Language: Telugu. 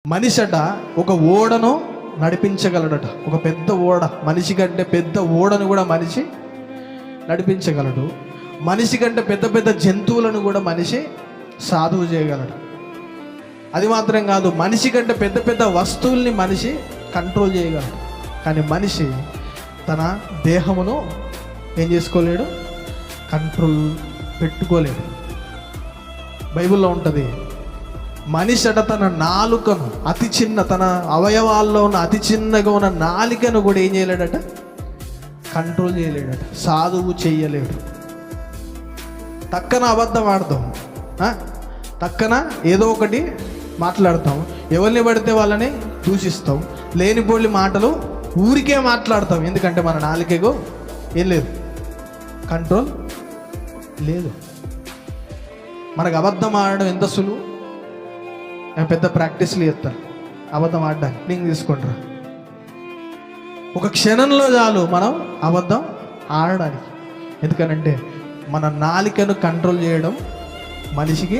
మనిషట ఒక ఓడను నడిపించగలడట. ఒక పెద్ద ఓడ, మనిషి కంటే పెద్ద ఓడను కూడా మనిషి నడిపించగలడు. మనిషి కంటే పెద్ద పెద్ద జంతువులను కూడా మనిషి సాధువు చేయగలడు. అది మాత్రం కాదు, మనిషి కంటే పెద్ద పెద్ద వస్తువుల్ని మనిషి కంట్రోల్ చేయగలడు. కానీ మనిషి తన దేహమును ఏం చేసుకోలేడు, కంట్రోల్ పెట్టుకోలేడు. బైబిల్లో ఉంటుంది, మనిషి అట తన నాలుకను, అతి చిన్న, తన అవయవాల్లో ఉన్న అతి చిన్నగా ఉన్న నాలికను కూడా ఏం చేయలేడట, కంట్రోల్ చేయలేడట, సాధువు చేయలేడు. తక్కన అబద్ధం ఆడతాం, తక్కన ఏదో ఒకటి మాట్లాడతాం, ఎవరిని పడితే వాళ్ళని దూషిస్తాం, లేనిపోలి మాటలు ఊరికే మాట్లాడతాం. ఎందుకంటే మన నాలికకు ఏం లేదు, కంట్రోల్ లేదు. మనకు అబద్ధం ఆడడం ఎంత సులువు. నేను పెద్ద ప్రాక్టీస్లు చేస్తాను అబద్ధం ఆడడానికి. లింక్ తీసుకుంటారా, ఒక క్షణంలో చాలు మనం అబద్ధం ఆడడానికి. ఎందుకనంటే మన నాలికను కంట్రోల్ చేయడం మనిషికి